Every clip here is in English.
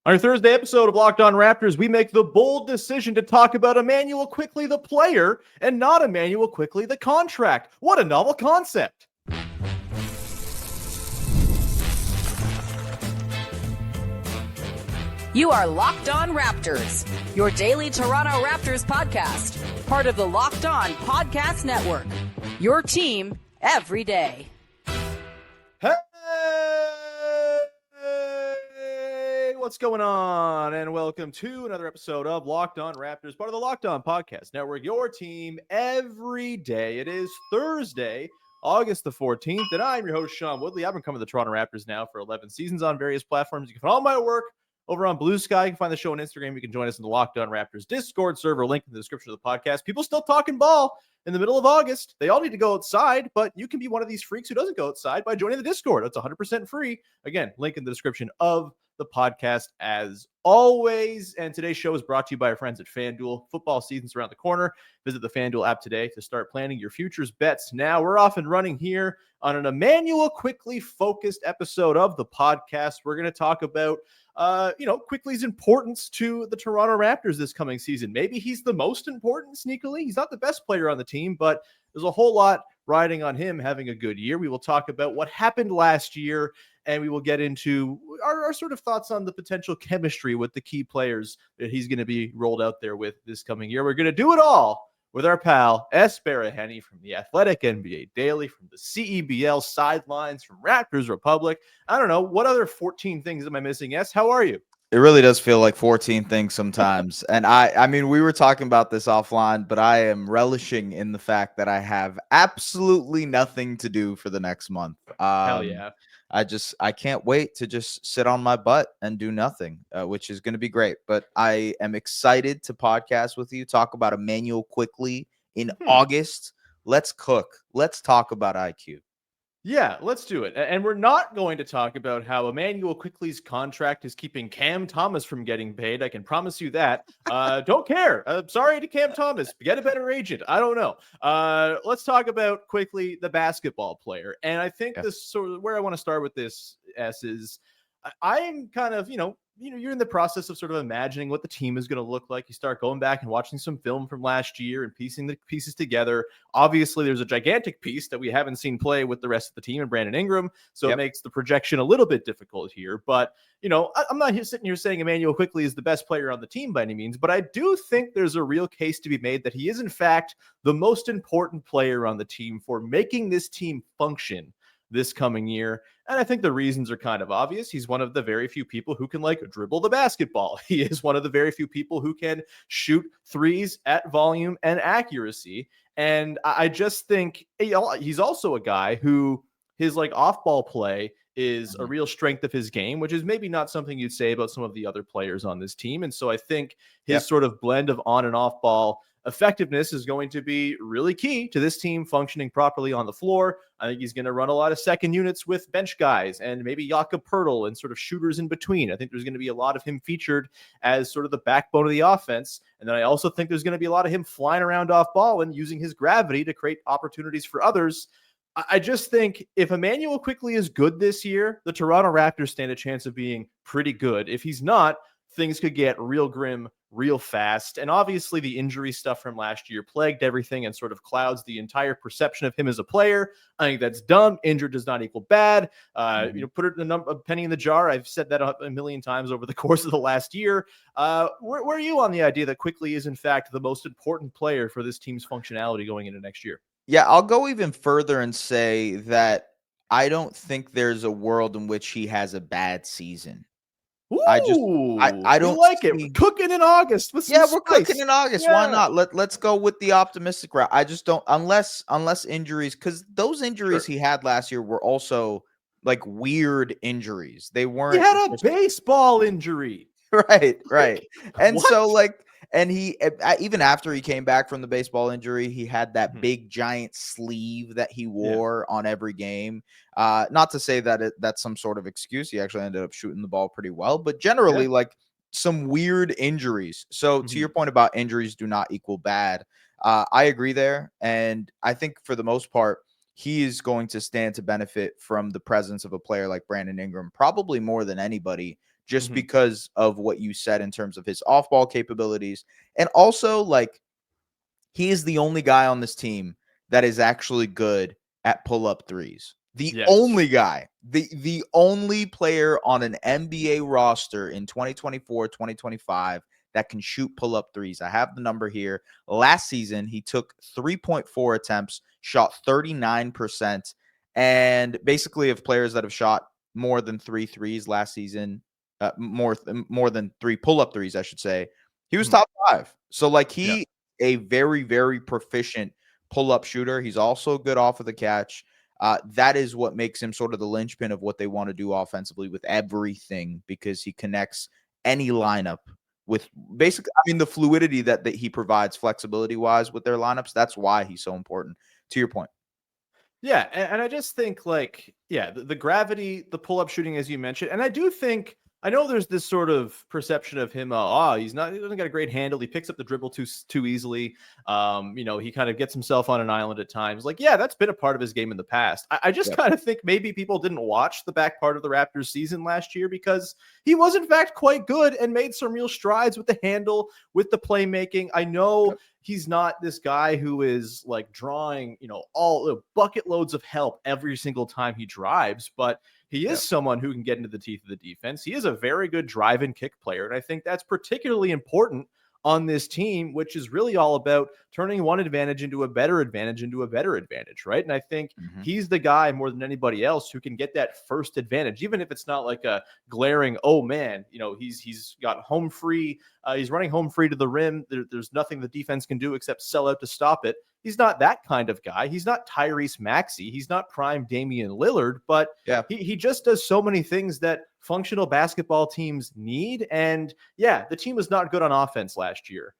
On our Thursday episode of Locked On Raptors, we make the bold decision to talk about Immanuel Quickley, the player, and not Immanuel Quickley, the contract. What a novel concept. You are Locked On Raptors, your daily Toronto Raptors podcast, part of the Locked On Podcast Network, your team every day. Hey, what's going on? And welcome to another episode of Locked On Raptors, part of the Locked On Podcast Network, your team every day. It is Thursday, August the 14th, and I'm your host, Sean Woodley. I've been covering the Toronto Raptors now for 11 seasons on various platforms. You can find all my work over on Blue Sky. You can find the show on Instagram. You can join us in the Locked On Raptors Discord server, link in the description of the podcast. People still talking ball in the middle of August. They all need to go outside, but you can be one of these freaks who doesn't go outside by joining the Discord. It's 100% free. Again, link in the description of the podcast as always. And today's show is brought to you by our friends at FanDuel. Football season's around the corner. Visit the FanDuel app today to start planning your futures bets. Now we're off and running here on an Immanuel Quickley focused episode of the podcast. We're going to talk about Quickley's importance to the Toronto Raptors this coming season. Maybe he's the most important sneakily. He's not the best player on the team, but there's a whole lot riding on him having a good year. We will talk about what happened last year, and we will get into our sort of thoughts on the potential chemistry with the key players that he's going to be rolled out there with this coming year. We're going to do it all with our pal, Es Baraheni from the Athletic NBA Daily, from the CEBL sidelines, from Raptors Republic. I don't know. What other 14 things am I missing, Es? How are you? It really does feel like 14 things sometimes. And I mean, we were talking about this offline, but I am relishing in the fact that I have absolutely nothing to do for the next month. Hell yeah. I can't wait to just sit on my butt and do nothing, which is going to be great. But I am excited to podcast with you, talk about Immanuel Quickley in August. Let's cook. Let's talk about IQ. Yeah, let's do it. And we're not going to talk about how Immanuel Quickley's contract is keeping Cam Thomas from getting paid. I can promise you that. Don't care. Sorry to Cam Thomas. Get a better agent. I don't know. Let's talk about Quickley, the basketball player. And I think this sort of where I want to start with this, S, is I'm kind of, you're in the process of sort of imagining what the team is going to look like. You start going back and watching some film from last year and piecing the pieces together. Obviously, there's a gigantic piece that we haven't seen play with the rest of the team and Brandon Ingram. So It makes the projection a little bit difficult here. But, I'm not sitting here saying Immanuel Quickley is the best player on the team by any means, but I do think there's a real case to be made that he is, in fact, the most important player on the team for making this team function this coming year. And I think the reasons are kind of obvious. He's one of the very few people who can dribble the basketball. He is one of the very few people who can shoot threes at volume and accuracy. And I just think he's also a guy who his off-ball play is a real strength of his game, which is maybe not something you'd say about some of the other players on this team. And so I think his sort of blend of on and off ball effectiveness is going to be really key to this team functioning properly on the floor. I think he's going to run a lot of second units with bench guys and maybe Jakob Poeltl and sort of shooters in between. I think there's going to be a lot of him featured as sort of the backbone of the offense. And then I also think there's going to be a lot of him flying around off ball and using his gravity to create opportunities for others. I just think if Immanuel Quickley is good this year, the Toronto Raptors stand a chance of being pretty good. If he's not, things could get real grim real fast. And obviously the injury stuff from last year plagued everything and sort of clouds the entire perception of him as a player. I think that's dumb. Injured does not equal bad. Put it in a penny in the jar. I've said that a million times over the course of the last year. Where are you on the idea that Quickley is in fact the most important player for this team's functionality going into next year? Yeah, I'll go even further and say that I don't think there's a world in which he has a bad season. Ooh, I don't like it. We're cooking in August with some we're cooking in August. Yeah. Why not? Let's go with the optimistic route. I just don't unless injuries, because those injuries he had last year were also weird injuries. They weren't. He had a baseball injury. Right. And What? so and he even after he came back from the baseball injury, he had that big giant sleeve that he wore on every game. Not to say that that's some sort of excuse. He actually ended up shooting the ball pretty well, but generally some weird injuries. So to your point about injuries do not equal bad. I agree there. And I think for the most part, he is going to stand to benefit from the presence of a player like Brandon Ingram, probably more than anybody, just Mhm. because of what you said in terms of his off-ball capabilities. And also, like, he is the only guy on this team that is actually good at pull-up threes. The Yes. only guy, the only player on an NBA roster in 2024, 2025 that can shoot pull-up threes. I have the number here. Last season, he took 3.4 attempts, shot 39%, and basically of players that have shot more than 3 threes last season, more than 3 pull-up threes, I should say, he was Mhm. top 5. So, like, Yeah. he a very, very proficient pull-up shooter. He's also good off of the catch. That is what makes him sort of the linchpin of what they want to do offensively with everything, because he connects any lineup with basically, I mean, the fluidity that he provides flexibility-wise with their lineups. That's why he's so important, to your point. Yeah, and I just think like, yeah, the gravity, the pull-up shooting, as you mentioned, and I do think I know there's this sort of perception of him. He doesn't got a great handle. He picks up the dribble too easily. He kind of gets himself on an island at times. Like, yeah, that's been a part of his game in the past. I just Yep. kind of think maybe people didn't watch the back part of the Raptors season last year because he was in fact quite good and made some real strides with the handle, with the playmaking. I know Yep. he's not this guy who is like drawing, all the bucket loads of help every single time he drives, but he is Yep. someone who can get into the teeth of the defense. He is a very good drive and kick player. And I think that's particularly important on this team, which is really all about turning one advantage into a better advantage into a better advantage, right? And I think Mhm. he's the guy more than anybody else who can get that first advantage, even if it's not like a glaring, oh man, he's got home free. He's running home free to the rim. There's nothing the defense can do except sell out to stop it. He's not that kind of guy. He's not Tyrese Maxey. He's not prime Damian Lillard, but Yeah. he just does so many things that functional basketball teams need. And yeah, the team was not good on offense last year.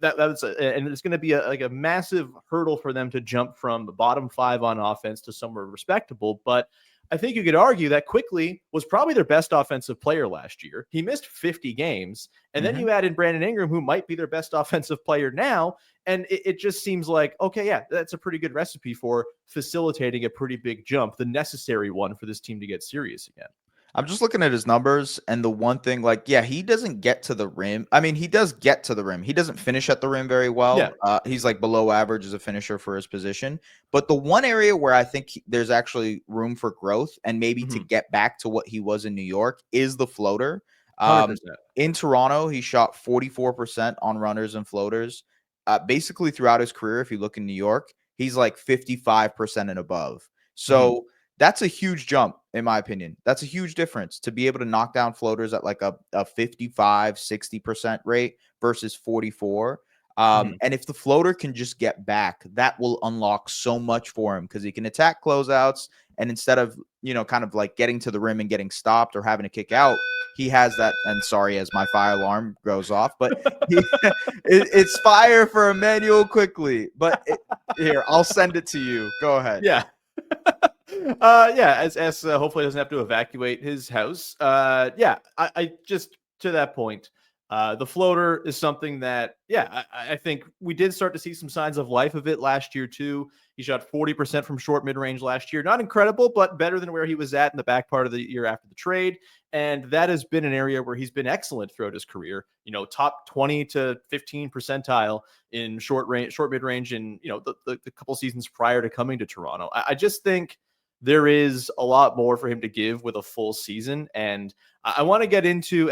And it's going to be a massive hurdle for them to jump from the bottom 5 on offense to somewhere respectable. But I think you could argue that Quickley was probably their best offensive player last year. He missed 50 games. And then Mhm. you add in Brandon Ingram, who might be their best offensive player now. And it just seems like, okay, yeah, that's a pretty good recipe for facilitating a pretty big jump, the necessary one for this team to get serious again. I'm just looking at his numbers, and the one thing, like, yeah, he doesn't get to the rim. I mean, he does get to the rim. He doesn't finish at the rim very Yeah. well. He's like below average as a finisher for his position. But the one area where I think there's actually room for growth and maybe to Mhm. get back to what he was in New York is the floater. Um, 100%. in Toronto, he shot 44% on runners and floaters. Basically, throughout his career, if you look in New York, he's like 55% and above. Mhm. So that's a huge jump, in my opinion. That's a huge difference to be able to knock down floaters at like a 55, 60% rate versus 44. Mhm. And if the floater can just get back, that will unlock so much for him because he can attack closeouts. And instead of, kind of like getting to the rim and getting stopped or having to kick out, he has that. And sorry, as my fire alarm goes off, but it's fire for Immanuel Quickley. But here, I'll send it to you. Go ahead. Yeah. Yeah, as hopefully doesn't have to evacuate his house. I just to that point, the floater is something that, yeah, I think we did start to see some signs of life of it last year too. He shot 40% from short mid range last year. Not incredible, but better than where he was at in the back part of the year after the trade. And that has been an area where he's been excellent throughout his career. Top 20 to 15 percentile in short mid range, in the couple seasons prior to coming to Toronto. I just think there is a lot more for him to give with a full season. And I want to get into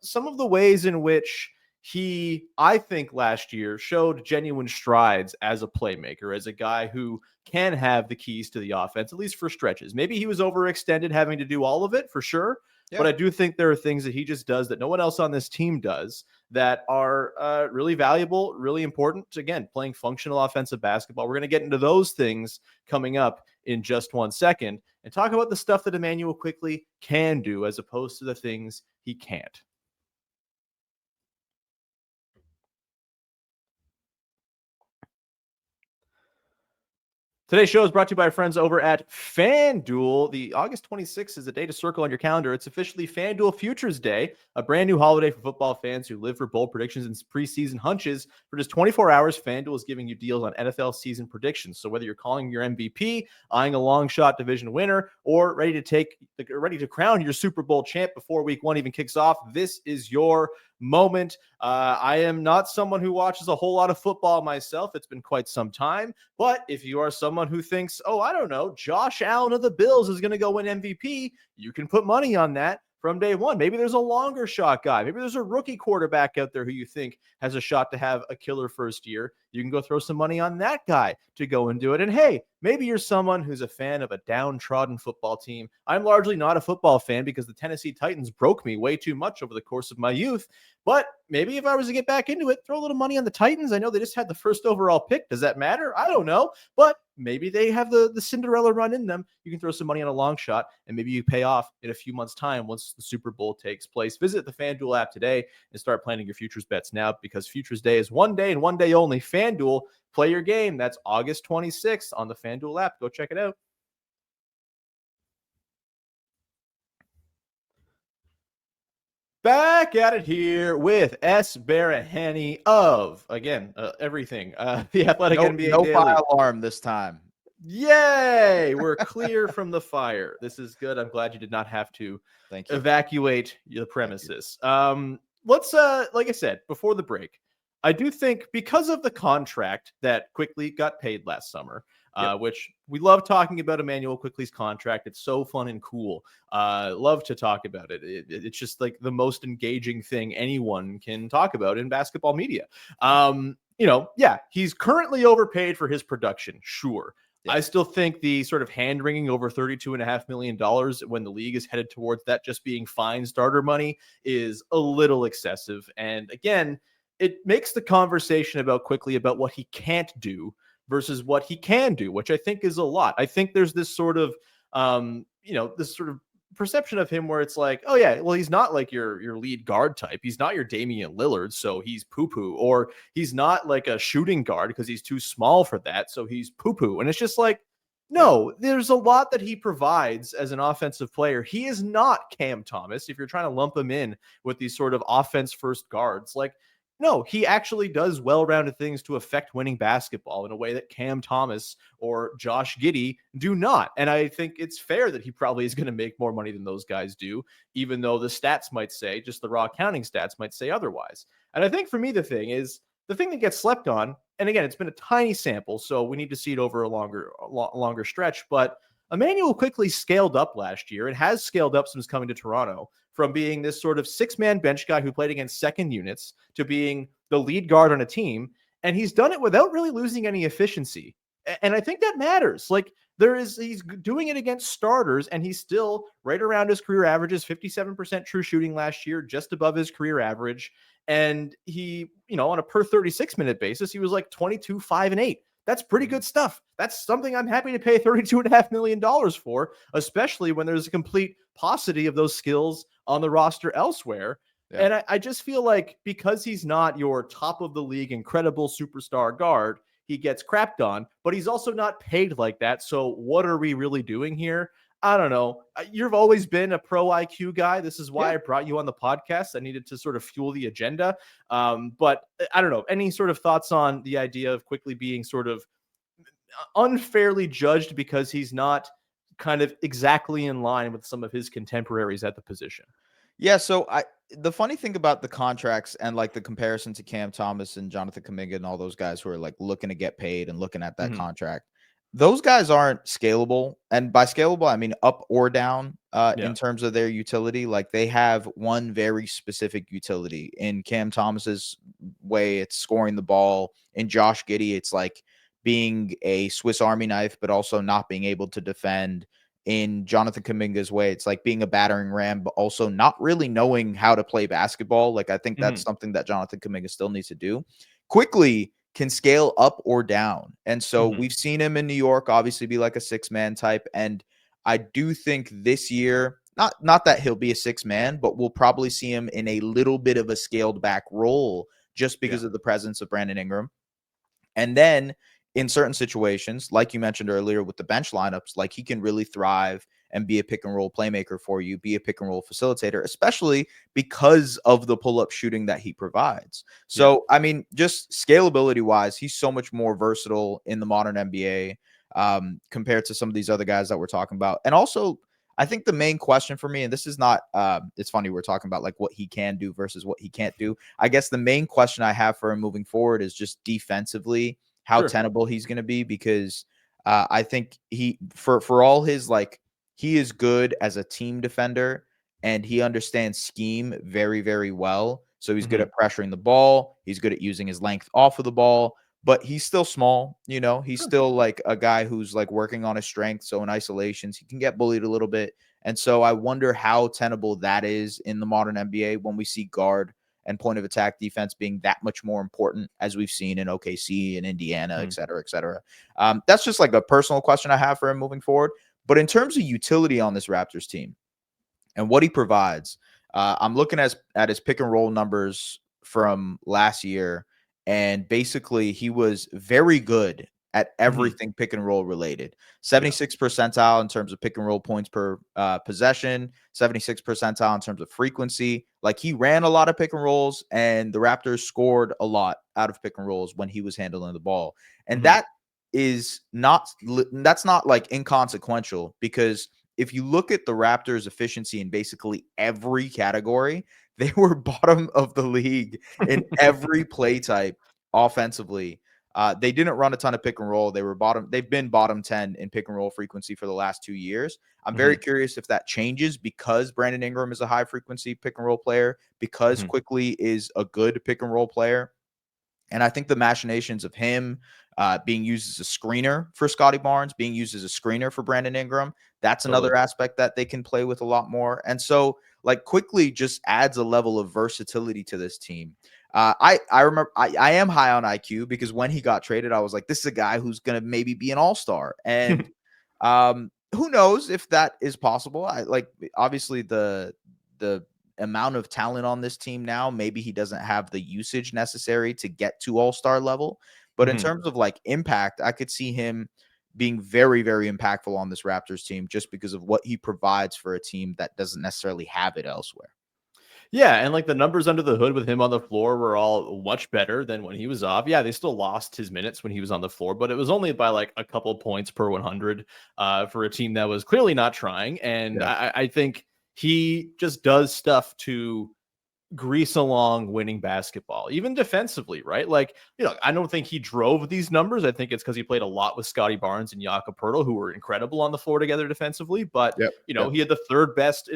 some of the ways in which he, I think last year showed genuine strides as a playmaker, as a guy who can have the keys to the offense, at least for stretches. Maybe he was overextended having to do all of it for sure. Yeah. But I do think there are things that he just does that no one else on this team does that are really valuable, really important. Again, playing functional offensive basketball. We're going to get into those things coming up in just 1 second and talk about the stuff that Immanuel Quickley can do as opposed to the things he can't. Today's show is brought to you by our friends over at FanDuel. The August 26th is a day to circle on your calendar. It's officially FanDuel Futures Day, a brand new holiday for football fans who live for bold predictions and preseason hunches. For just 24 hours, FanDuel is giving you deals on NFL season predictions. So whether you're calling your MVP, eyeing a long shot division winner, or ready to crown your Super Bowl champ before week one even kicks off, this is your moment. I am not someone who watches a whole lot of football myself. It's been quite some time. But if you are someone who thinks, oh, I don't know, Josh Allen of the Bills is going to go win MVP, you can put money on that from day one. Maybe there's a longer shot guy. Maybe there's a rookie quarterback out there who you think has a shot to have a killer first year. You can go throw some money on that guy to go and do it. And hey, maybe you're someone who's a fan of a downtrodden football team. I'm largely not a football fan because the Tennessee Titans broke me way too much over the course of my youth. But maybe if I was to get back into it, throw a little money on the Titans. I know they just had the first overall pick. Does that matter? I don't know. But maybe they have the Cinderella run in them. You can throw some money on a long shot, and maybe you pay off in a few months' time once the Super Bowl takes place. Visit the FanDuel app today and start planning your futures bets now, because Futures Day is one day and one day only. FanDuel, play your game. That's August 26th on the FanDuel app. Go check it out. Back at it here with Es Baraheni of, again, everything. The Athletic NBA No Daily. fire alarm this time. Yay! We're clear from the fire. This is good. I'm glad you did not have to evacuate the premises. Let's, like I said, before the break, I do think because of the contract that Quickley got paid last summer, which we love talking about Immanuel Quickley's contract. It's so fun and cool. Love to talk about it. It's just like the most engaging thing anyone can talk about in basketball media. He's currently overpaid for his production. Sure. Yeah. I still think the sort of hand-wringing over $32.5 million when the league is headed towards that just being fine starter money is a little excessive. And again, it makes the conversation about Quickley about what he can't do versus what he can do, which I think is a lot. I think there's this sort of, this sort of perception of him where it's like, oh yeah, well, he's not like your lead guard type. He's not your Damian Lillard, so he's poo-poo. Or he's not like a shooting guard because he's too small for that, so he's poo-poo. And it's just like, no, there's a lot that he provides as an offensive player. He is not Cam Thomas if you're trying to lump him in with these sort of offense-first guards. Like, no, he actually does well-rounded things to affect winning basketball in a way that Cam Thomas or Josh Giddey do not. And I think it's fair that he probably is going to make more money than those guys do, even though the stats might say, just the raw counting stats might say otherwise. And I think for me, the thing that gets slept on, and again, it's been a tiny sample, so we need to see it over a longer stretch, but Immanuel Quickley scaled up last year and has scaled up since coming to Toronto, from being this sort of six-man bench guy who played against second units to being the lead guard on a team. And he's done it without really losing any efficiency. And I think that matters. Like, he's doing it against starters, and he's still right around his career averages, 57% true shooting last year, just above his career average. And he, on a per 36-minute basis, he was like 22, 5, and 8. That's pretty good stuff. That's something I'm happy to pay $32.5 million for, especially when there's a complete paucity of those skills on the roster elsewhere. Yeah. And I just feel like because he's not your top of the league, incredible superstar guard, he gets crapped on, but he's also not paid like that. So what are we really doing here? I don't know. You've always been a pro IQ guy. This is why I brought you on the podcast. I needed to sort of fuel the agenda. But I don't know. Any sort of thoughts on the idea of Quickley being sort of unfairly judged because he's not kind of exactly in line with some of his contemporaries at the position? Yeah. So the funny thing about the contracts and like the comparison to Cam Thomas and Jonathan Kuminga and all those guys who are like looking to get paid and looking at that contract, those guys aren't scalable. And by scalable, I mean up or down in terms of their utility. Like, they have one very specific utility. In Cam Thomas's way, it's scoring the ball. In Josh Giddey, it's like being a Swiss Army knife, but also not being able to defend. In Jonathan Kuminga's way, it's like being a battering ram, but also not really knowing how to play basketball. Like, I think that's something that Jonathan Kuminga still needs to do. Quickly can scale up or down. And so we've seen him in New York obviously be like a six-man type. And I do think this year, not that he'll be a six-man, but we'll probably see him in a little bit of a scaled back role just because of the presence of Brandon Ingram. And then in certain situations, like you mentioned earlier with the bench lineups, like he can really thrive and be a pick and roll playmaker for you, be a pick and roll facilitator, especially because of the pull-up shooting that he provides. So, I mean, just scalability wise, he's so much more versatile in the modern NBA compared to some of these other guys that we're talking about. And also, I think the main question for me, and this is not, it's funny, we're talking about like what he can do versus what he can't do. I guess the main question I have for him moving forward is just defensively, how tenable he's going to be, because I think he, for all his like, he is good as a team defender and he understands scheme very, very well. So he's good at pressuring the ball. He's good at using his length off of the ball, but he's still small. You know, he's still like a guy who's like working on his strength. So in isolations, he can get bullied a little bit. And so I wonder how tenable that is in the modern NBA when we see guard and point of attack defense being that much more important, as we've seen in OKC and Indiana, et cetera, et cetera. That's just like a personal question I have for him moving forward. But in terms of utility on this Raptors team and what he provides, I'm looking at his pick and roll numbers from last year, and basically he was very good at everything pick and roll related. 76th percentile in terms of pick and roll points per possession, 76th percentile in terms of frequency. Like, he ran a lot of pick and rolls, and the Raptors scored a lot out of pick and rolls when he was handling the ball. And that's not like inconsequential, because if you look at the Raptors' efficiency in basically every category, they were bottom of the league in every play type offensively. They didn't run a ton of pick and roll. They've been bottom 10 in pick and roll frequency for the last 2 years. I'm very curious if that changes because Brandon Ingram is a high frequency pick and roll player, because Quickley is a good pick and roll player. And I think the machinations of him being used as a screener for Scottie Barnes, being used as a screener for Brandon Ingram, that's another aspect that they can play with a lot more. And so, like, Quickley just adds a level of versatility to this team. I remember I am high on IQ, because when he got traded, I was like, this is a guy who's going to maybe be an all-star. And who knows if that is possible. Obviously the amount of talent on this team now, maybe he doesn't have the usage necessary to get to all-star level. But in terms of like impact, I could see him being very, very impactful on this Raptors team, just because of what he provides for a team that doesn't necessarily have it elsewhere. Yeah, and like the numbers under the hood with him on the floor were all much better than when he was off. Yeah, they still lost his minutes when he was on the floor, but it was only by like a couple points per 100 for a team that was clearly not trying. And I think he just does stuff to grease along winning basketball, even defensively, right? Like, I don't think he drove these numbers. I think it's because he played a lot with Scottie Barnes and Jakob Poeltl, who were incredible on the floor together defensively. But, he had the third best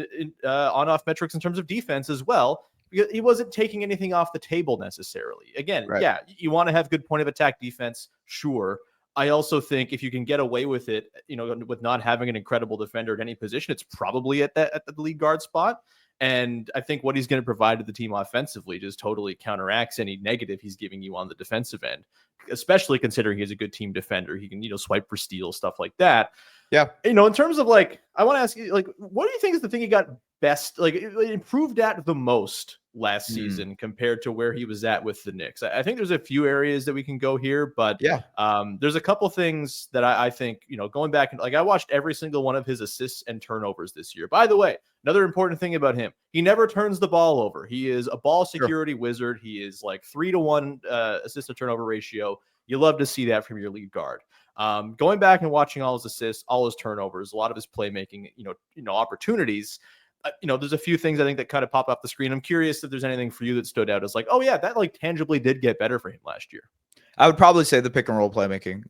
on-off metrics in terms of defense as well. He wasn't taking anything off the table necessarily. Again, you want to have good point of attack defense, sure. I also think if you can get away with it, with not having an incredible defender at any position, it's probably at the lead guard spot. And I think what he's going to provide to the team offensively just totally counteracts any negative he's giving you on the defensive end, especially considering he's a good team defender. He can, swipe for steals, stuff like that. Yeah. In terms of like, I want to ask you, like, what do you think is the thing he got best, like improved at the most last season compared to where he was at with the Knicks? I think there's a few areas that we can go here, but there's a couple things that I think, going back and like, I watched every single one of his assists and turnovers this year. By the way, another important thing about him, he never turns the ball over. He is a ball security wizard. He is like 3-to-1 assist to turnover ratio. You love to see that from your lead guard. Going back and watching all his assists, all his turnovers, a lot of his playmaking, opportunities, there's a few things I think that kind of pop off the screen. I'm curious if there's anything for you that stood out as like, oh yeah, that like tangibly did get better for him last year. I would probably say the pick and roll playmaking,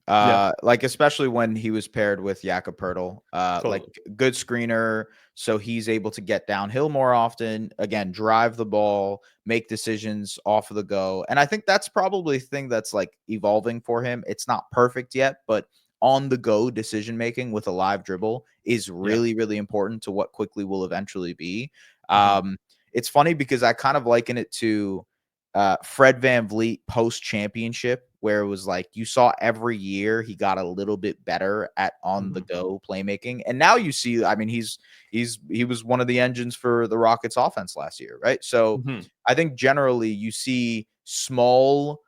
like especially when he was paired with Jakob Poeltl, like good screener. So he's able to get downhill more often, again, drive the ball, make decisions off of the go. And I think that's probably the thing that's like evolving for him. It's not perfect yet, but on the go decision-making with a live dribble is really, really important to what Quickley will eventually be. It's funny because I kind of liken it to Fred VanVleet post-championship, where it was like you saw every year he got a little bit better at on-the-go playmaking. And now you see, I mean, he was one of the engines for the Rockets offense last year, right? So I think generally you see small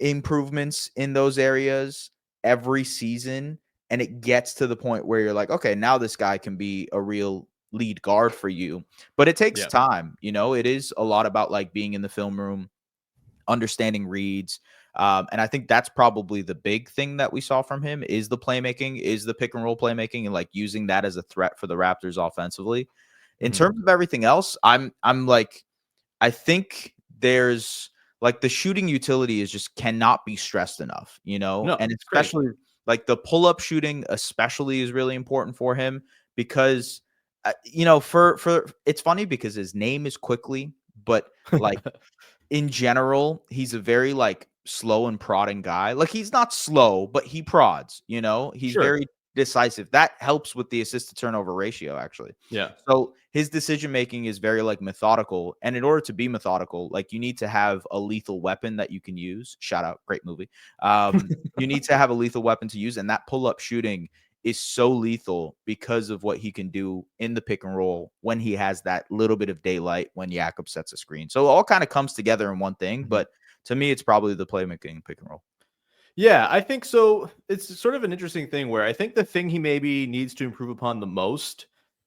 improvements in those areas every season, and it gets to the point where you're like, okay, now this guy can be a real lead guard for you. But it takes time. It is a lot about like being in the film room, understanding reads. And I think that's probably the big thing that we saw from him is the playmaking, is the pick and roll playmaking, and like using that as a threat for the Raptors offensively. In terms of everything else, I'm like, I think there's like the shooting utility is just cannot be stressed enough, No, and it's great. especially like the pull up shooting, especially is really important for him because, for it's funny because his name is Quickley, but like in general, he's a very like slow and prodding guy. Like he's not slow, but he prods, he's Sure. very decisive. That helps with the assist to turnover ratio, actually. Yeah. So his decision making is very like methodical. And in order to be methodical, like you need to have a lethal weapon that you can use. Shout out, great movie. You need to have a lethal weapon to use, and that pull up shooting is so lethal because of what he can do in the pick and roll when he has that little bit of daylight when Jakob sets a screen. So it all kind of comes together in one thing, but to me, it's probably the playmaking pick and roll. Yeah, I think so. It's sort of an interesting thing where I think the thing he maybe needs to improve upon the most,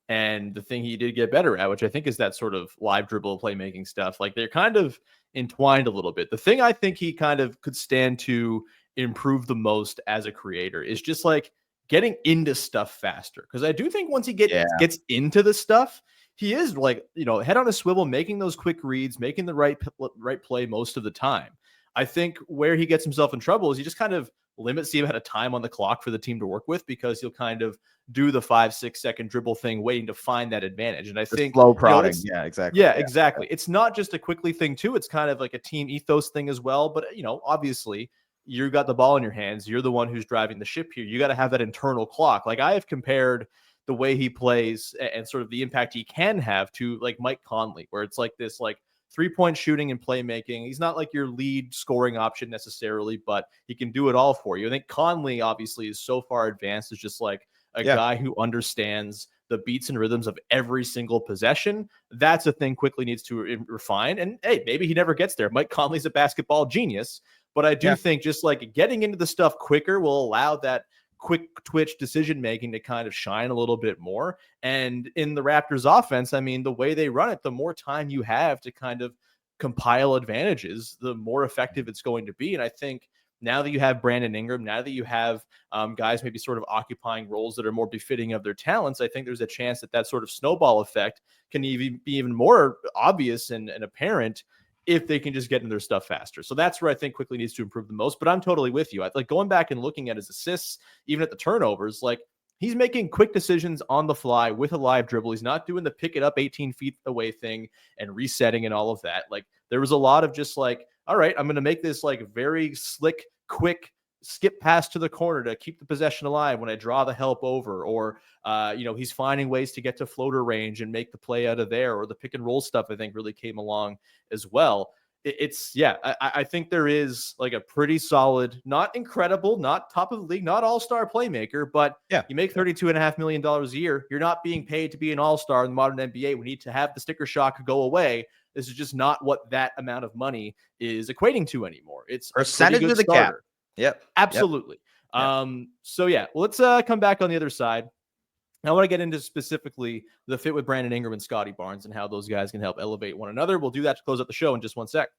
and the thing he did get better at, which I think is that sort of live dribble playmaking stuff, like they're kind of entwined a little bit. The thing I think he kind of could stand to improve the most as a creator is just like getting into stuff faster. Because I do think once he gets into the stuff, he is like, head on a swivel, making those quick reads, making the right play most of the time. I think where he gets himself in trouble is he just kind of limits the amount of time on the clock for the team to work with, because he'll kind of do the 5-6 second dribble thing, waiting to find that advantage. And I think slow prodding. Yeah, exactly. Yeah, exactly. It's not just a Quickley thing too. It's kind of like a team ethos thing as well. But, obviously you got the ball in your hands. You're the one who's driving the ship here. You got to have that internal clock. Like I have compared the way he plays and sort of the impact he can have to like Mike Conley, where it's like this, like, 3-point shooting and playmaking. He's not like your lead scoring option necessarily, but he can do it all for you. I think Conley obviously is so far advanced as just like a guy who understands the beats and rhythms of every single possession. That's a thing Quickley needs to refine. And hey, maybe he never gets there. Mike Conley's a basketball genius, but I do think just like getting into the stuff quicker will allow that quick twitch decision making to kind of shine a little bit more. And in the Raptors offense, I mean, the way they run it, the more time you have to kind of compile advantages, the more effective it's going to be. And I think now that you have Brandon Ingram, now that you have guys maybe sort of occupying roles that are more befitting of their talents, I think there's a chance that sort of snowball effect can even be even more obvious and apparent if they can just get into their stuff faster. So that's where I think Quickley needs to improve the most. But I'm totally with you. I like going back and looking at his assists, even at the turnovers, like he's making quick decisions on the fly with a live dribble. He's not doing the pick it up 18 feet away thing and resetting and all of that. Like there was a lot of just like, all right, I'm going to make this like very slick, quick skip pass to the corner to keep the possession alive when I draw the help over, or he's finding ways to get to floater range and make the play out of there, or the pick and roll stuff I think really came along as well. I think there is like a pretty solid, not incredible, not top of the league, not all-star playmaker, but you make $32.5 million a year. You're not being paid to be an all-star in the modern NBA. We need to have the sticker shock go away. This is just not what that amount of money is equating to anymore. It's percentage of the cap. Yep. Absolutely. Yep. Let's come back on the other side. I want to get into specifically the fit with Brandon Ingram and Scottie Barnes and how those guys can help elevate one another. We'll do that to close out the show in just one sec.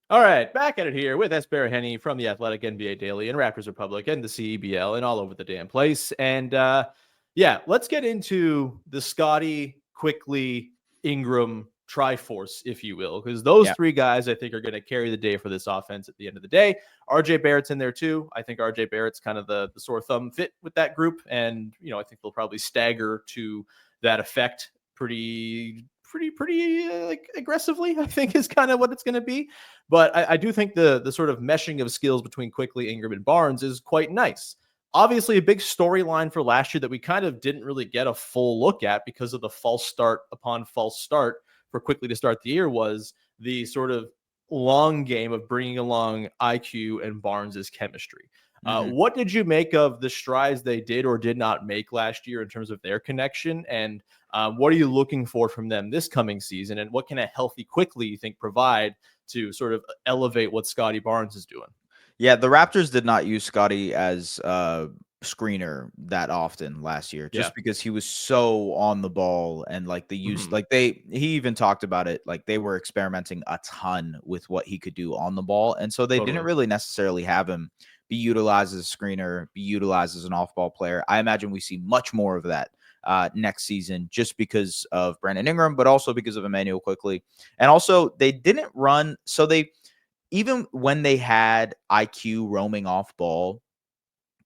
All right, back at it here with Es Baraheni from the Athletic, NBA Daily, and Raptors Republic, and the CEBL, and all over the damn place. And let's get into the Scottie, Quickley, Ingram Triforce, if you will, because those three guys I think are going to carry the day for this offense at the end of the day. RJ Barrett's in there too. I think RJ Barrett's kind of the sore thumb fit with that group, and I think they'll probably stagger to that effect pretty like aggressively, I think is kind of what it's going to be. But I do think the sort of meshing of skills between Quickley, Ingram, and Barnes is quite nice. Obviously, a big storyline for last year that we kind of didn't really get a full look at because of the false start upon false start for Quickley to start the year was the sort of long game of bringing along IQ and Barnes's chemistry. What did you make of the strides they did or did not make last year in terms of their connection? And What are you looking for from them this coming season? And what can a healthy Quickley, you think, provide to sort of elevate what Scottie Barnes is doing? Yeah, the Raptors did not use Scottie as screener that often last year, Yeah. just because he was so on the ball and like the use, he even talked about it, like they were experimenting a ton with what he could do on the ball, and so they didn't really necessarily have him be utilized as a screener, be utilized as an off-ball player. I imagine we see much more of that next season, just because of Brandon Ingram, but also because of Immanuel Quickley, and also they didn't run, so they. Even when they had IQ roaming off ball,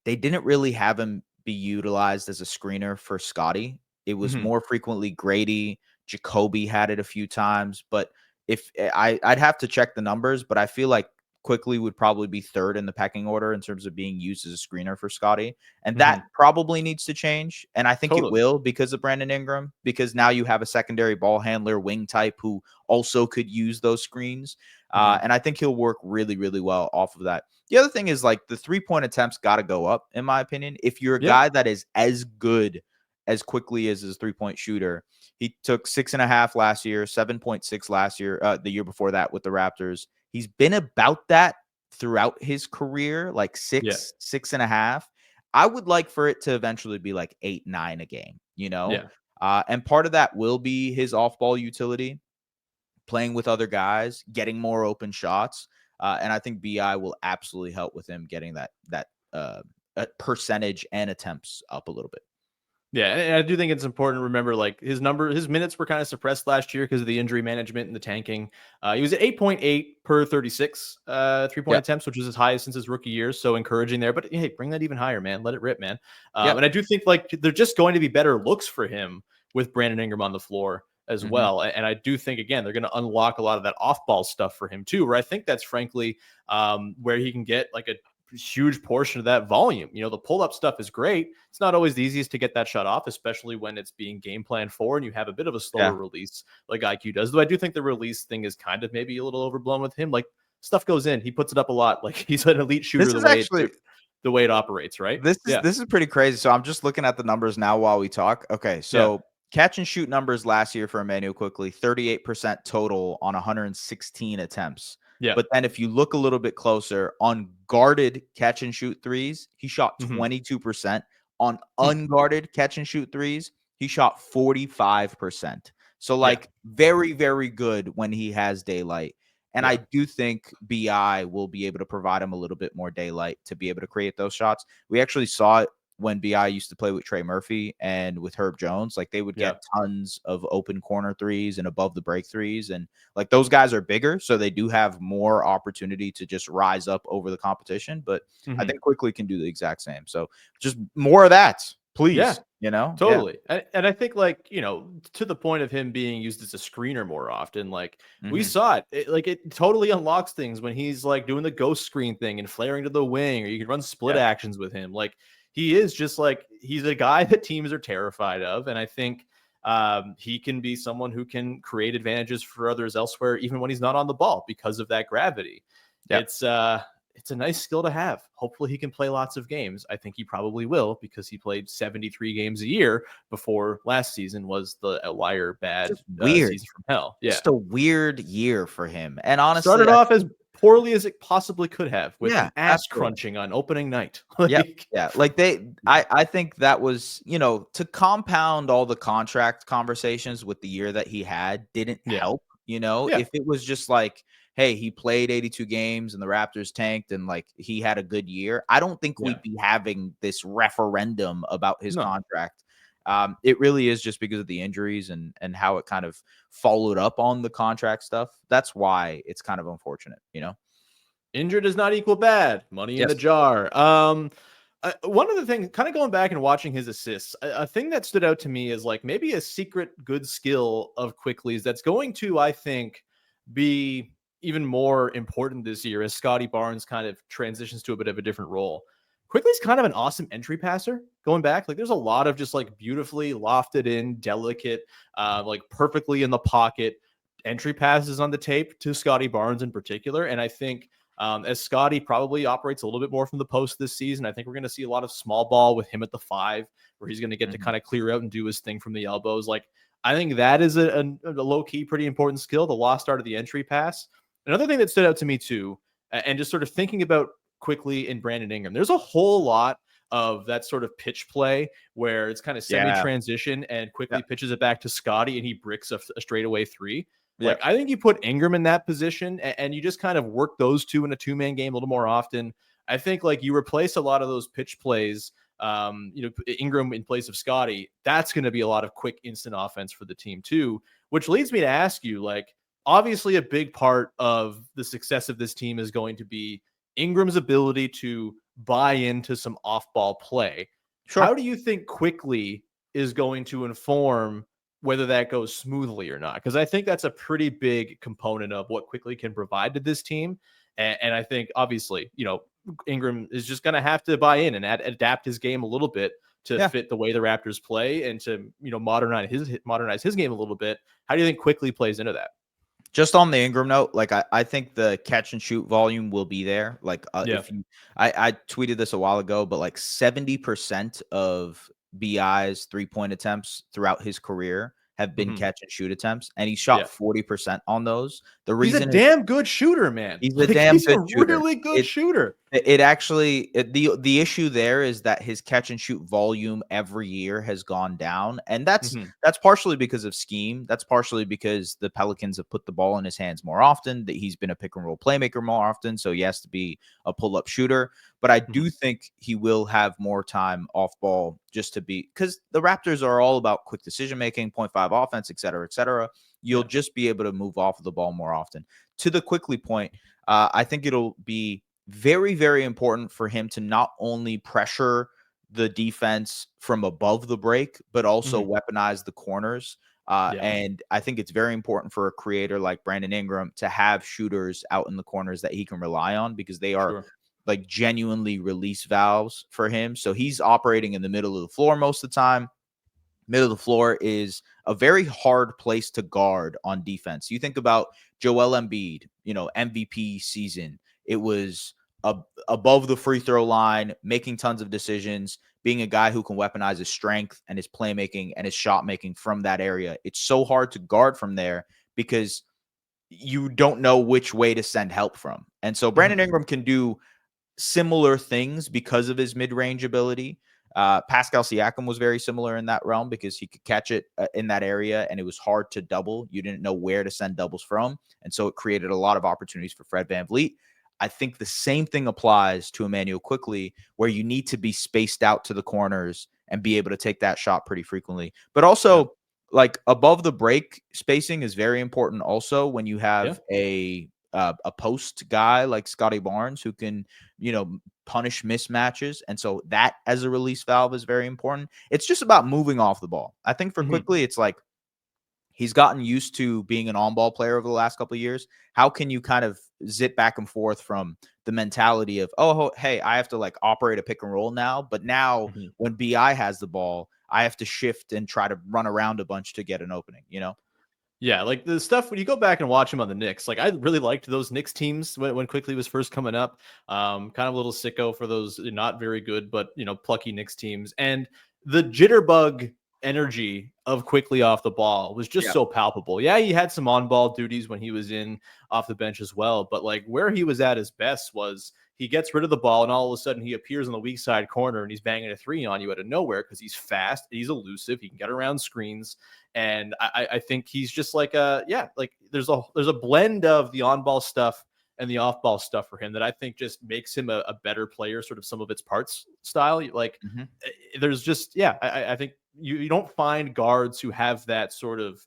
they didn't really have him be utilized as a screener for Scottie. It was more frequently Grady. Jacoby had it a few times, but if I'd have to check the numbers, but I feel like Quickley would probably be third in the pecking order in terms of being used as a screener for Scottie. And that probably needs to change. And I think it will because of Brandon Ingram, because now you have a secondary ball handler, wing type, who also could use those screens. And I think he'll work really, really well off of that. The other thing is, like, the 3-point attempts got to go up, in my opinion. If you're a guy that is as good as Quickley is as a 3-point shooter, he took 6.5 last year, 7.6 last year, the year before that with the Raptors. He's been about that throughout his career, like 6.5. I would like for it to eventually be like 8, 9 a game, you know? Yeah. And part of that will be his off-ball utility, playing with other guys, getting more open shots. And I think BI will absolutely help with him getting that percentage and attempts up a little bit. Yeah, and I do think it's important to remember, like, his minutes were kind of suppressed last year because of the injury management and the tanking. He was at 8.8 per 36 3-point attempts, which was his highest since his rookie year. So encouraging there. But hey, bring that even higher, man. Let it rip, man. And I do think, like, they're just going to be better looks for him with Brandon Ingram on the floor as well. And I do think, again, they're going to unlock a lot of that off-ball stuff for him too, where I think that's frankly where he can get like a huge portion of that volume. You know, the pull-up stuff is great. It's not always the easiest to get that shot off, especially when it's being game planned for and you have a bit of a slower release like IQ does. Though I do think the release thing is kind of maybe a little overblown with him. Like, stuff goes in, he puts it up a lot. Like, he's an elite shooter the way it operates, right? This is pretty crazy. So I'm just looking at the numbers now while we talk. Okay, so catch and shoot numbers last year for Immanuel Quickley, 38% total on 116 attempts. Yeah. But then if you look a little bit closer, on guarded catch and shoot threes, he shot 22%. On unguarded catch and shoot threes, he shot 45%. So, like, very, very good when he has daylight. And I do think BI will be able to provide him a little bit more daylight to be able to create those shots. We actually saw it when BI used to play with Trey Murphy and with Herb Jones. Like, they would get tons of open corner threes and above the break threes. And, like, those guys are bigger, so they do have more opportunity to just rise up over the competition. But I think Quickley can do the exact same. So just more of that, please. Yeah. You know? Totally. And I think, like, you know, to the point of him being used as a screener more often, like, we saw it. It totally unlocks things when he's, like, doing the ghost screen thing and flaring to the wing, or you can run split actions with him. Like, he is just, like, he's a guy that teams are terrified of. And I think he can be someone who can create advantages for others elsewhere, even when he's not on the ball, because of that gravity. It's a nice skill to have. Hopefully he can play lots of games. I think he probably will, because he played 73 games a year before last season was the outlier bad season from hell. Yeah. Just a weird year for him. And honestly, started off as poorly as it possibly could have, with an ass crunching on opening night. Like, I think that was, you know, to compound all the contract conversations with the year that he had didn't help. You know, if it was just like, hey, he played 82 games and the Raptors tanked and, like, he had a good year, I don't think we'd be having this referendum about his contract. It really is just because of the injuries and how it kind of followed up on the contract stuff. That's why it's kind of unfortunate, you know? Injured does not equal bad. Money in the jar. One of the things, kind of going back and watching his assists, a thing that stood out to me is, like, maybe a secret good skill of Quickley's that's going to, I think, be even more important this year as Scottie Barnes kind of transitions to a bit of a different role. Quickley's kind of an awesome entry passer going back. Like, there's a lot of just, like, beautifully lofted in, delicate, like, perfectly in the pocket entry passes on the tape to Scottie Barnes in particular. And I think As Scottie probably operates a little bit more from the post this season, I think we're going to see a lot of small ball with him at the 5, where he's going to get to kind of clear out and do his thing from the elbows. Like, I think that is a low key, pretty important skill, the lost art of the entry pass. Another thing that stood out to me too, and just sort of thinking about Quickley and Brandon Ingram, there's a whole lot of that sort of pitch play where it's kind of semi-transition and Quickley pitches it back to Scottie and he bricks a straightaway 3. Like, I think you put Ingram in that position and you just kind of work those two in a 2-man game a little more often. I think like you replace a lot of those pitch plays, Ingram in place of Scottie, that's going to be a lot of quick instant offense for the team too, which leads me to ask you, like, obviously a big part of the success of this team is going to be Ingram's ability to buy into some off-ball play. Sure. How do you think Quickley is going to inform whether that goes smoothly or not? Because I think that's a pretty big component of what Quickley can provide to this team. And I think, obviously, Ingram is just going to have to buy in and adapt his game a little bit to fit the way the Raptors play and to, modernize his game a little bit. How do you think Quickley plays into that? Just on the Ingram note, like I think the catch and shoot volume will be there. Like if I tweeted this a while ago, but like 70% of BI's 3-point attempts throughout his career have been catch and shoot attempts, and he shot 40% on those. The reason he's a damn good shooter, man. He's a damn good shooter. Really good shooter. The issue there is that his catch and shoot volume every year has gone down, and that's partially because of scheme. That's partially because the Pelicans have put the ball in his hands more often. That he's been a pick and roll playmaker more often, so he has to be a pull up shooter. But I do think he will have more time off ball just to be, because the Raptors are all about quick decision making, 0.5 offense, et cetera, et cetera. You'll just be able to move off of the ball more often. To the Quickley point, I think it'll be very, very important for him to not only pressure the defense from above the break, but also weaponize the corners. And I think it's very important for a creator like Brandon Ingram to have shooters out in the corners that he can rely on, because they are like genuinely release valves for him. So he's operating in the middle of the floor most of the time. Middle of the floor is a very hard place to guard on defense. You think about Joel Embiid, MVP season. It was above the free throw line, making tons of decisions, being a guy who can weaponize his strength and his playmaking and his shot making from that area. It's so hard to guard from there because you don't know which way to send help from. And so Brandon Ingram can do similar things because of his mid-range ability. Pascal Siakam was very similar in that realm because he could catch it in that area, and it was hard to double. You didn't know where to send doubles from, and so it created a lot of opportunities for Fred VanVleet. I think the same thing applies to Immanuel Quickley, where you need to be spaced out to the corners and be able to take that shot pretty frequently. But also, like, above the break spacing is very important also when you have a post guy like Scottie Barnes who can, punish mismatches. And so that as a release valve is very important. It's just about moving off the ball. I think for Quickley, it's like he's gotten used to being an on-ball player over the last couple of years. How can you kind of zip back and forth from the mentality of, oh, hey, I have to like operate a pick and roll now. But now when BI has the ball, I have to shift and try to run around a bunch to get an opening, Yeah, like the stuff when you go back and watch him on the Knicks, like I really liked those Knicks teams when Quickley was first coming up. Kind of a little sicko for those not very good, but plucky Knicks teams. And the jitterbug energy of Quickley off the ball was just so palpable. Yeah, he had some on-ball duties when he was in off the bench as well, but like where he was at his best was he gets rid of the ball and all of a sudden he appears on the weak side corner and he's banging a 3 on you out of nowhere because he's fast, he's elusive, he can get around screens. And I think he's just like there's a blend of the on-ball stuff and the off-ball stuff for him that I think just makes him a better player, sort of some of its parts style. Like there's just, I think you don't find guards who have that sort of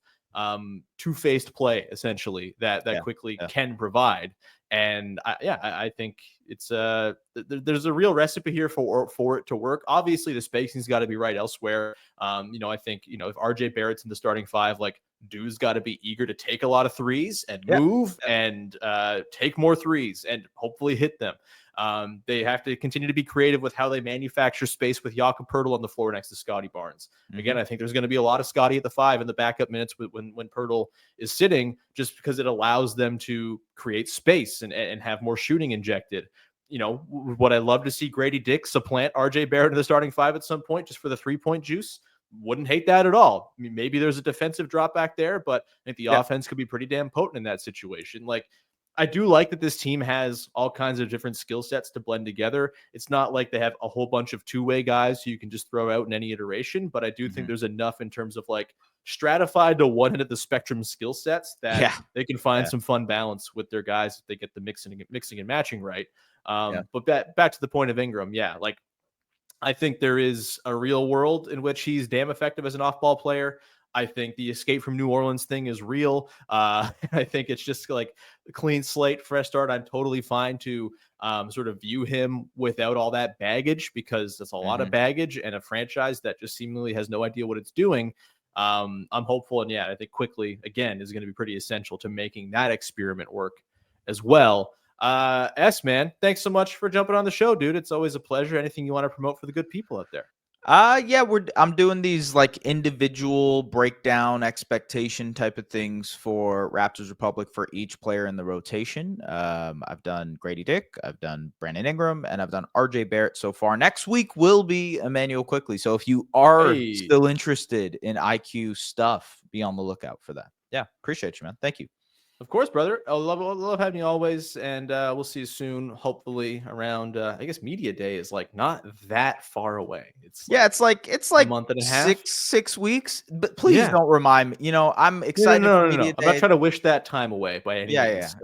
two-faced play essentially that Quickley can provide. And I think it's there's a real recipe here for it to work. Obviously, the spacing's got to be right elsewhere. I think if RJ Barrett's in the starting 5, like dude's got to be eager to take a lot of threes and move and take more threes and hopefully hit them. They have to continue to be creative with how they manufacture space with Jakob Poeltl on the floor next to Scottie Barnes. Again, I think there's going to be a lot of Scottie at the 5 in the backup minutes when Poeltl is sitting, just because it allows them to create space and have more shooting injected. What I love to see Grady Dick supplant RJ Barrett in the starting 5 at some point, just for the 3-point juice. Wouldn't hate that at all. I mean, maybe there's a defensive drop back there, but I think the offense could be pretty damn potent in that situation. Like, I do like that this team has all kinds of different skill sets to blend together. It's not like they have a whole bunch of two-way guys who you can just throw out in any iteration, but I do think there's enough in terms of like stratified to one end of the spectrum skill sets that they can find some fun balance with their guys if they get the mixing and matching right. But back to the point of Ingram, like, I think there is a real world in which he's damn effective as an off-ball player. I think the escape from New Orleans thing is real. I think it's just like a clean slate, fresh start. I'm totally fine to sort of view him without all that baggage, because that's a lot of baggage and a franchise that just seemingly has no idea what it's doing. I'm hopeful. And I think Quickley, again, is going to be pretty essential to making that experiment work as well. Man, thanks so much for jumping on the show, dude. It's always a pleasure. Anything you want to promote for the good people out there? I'm doing these like individual breakdown expectation type of things for Raptors Republic for each player in the rotation. I've done Grady Dick, I've done Brandon Ingram, and I've done RJ Barrett so far. Next week will be Immanuel Quickley. So if you are still interested in IQ stuff, be on the lookout for that. Yeah, appreciate you, man. Thank you. Of course, brother. I love having you always, and we'll see you soon. Hopefully, around I guess media day is like not that far away. It's like, it's like a month and a half, 6 weeks. But please don't remind me. I'm excited. No. I'm not trying to wish that time away by any means.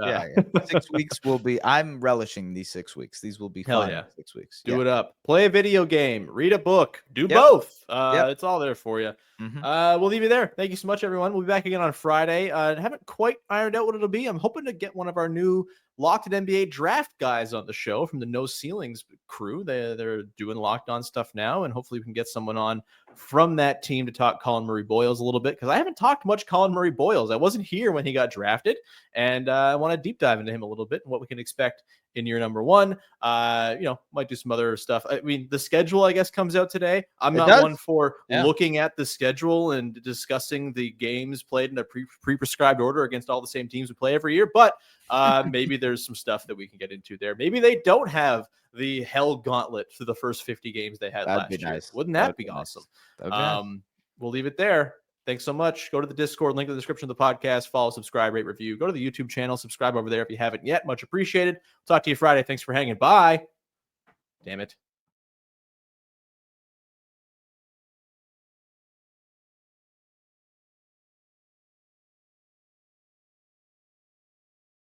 6 weeks will be. I'm relishing these 6 weeks. These will be fun. 6 weeks. Do it up. Play a video game. Read a book. Do both. It's all there for you. We'll leave you there. Thank you so much, everyone. We'll be back again on Friday. Haven't quite ironed out what it'll be. I'm hoping to get one of our new Locked On NBA draft guys on the show from the No Ceilings crew. They're doing Locked On stuff now, and hopefully we can get someone on from that team to talk Colin Murray-Boyles a little bit, because I haven't talked much Colin Murray-Boyles. I wasn't here when he got drafted, and I want to deep dive into him a little bit and what we can expect in year number 1. Might do some other stuff. I mean, the schedule, I guess, comes out today. I'm not one for looking at the schedule and discussing the games played in a pre-prescribed order against all the same teams we play every year, but maybe there's some stuff that we can get into there. Maybe they don't have the hell gauntlet for the first 50 games they had last year. Nice. Wouldn't that be awesome? We'll leave it there. Thanks so much. Go to the Discord, link in the description of the podcast. Follow, subscribe, rate, review. Go to the YouTube channel, subscribe over there if you haven't yet. Much appreciated. Talk to you Friday. Thanks for hanging by. Damn it.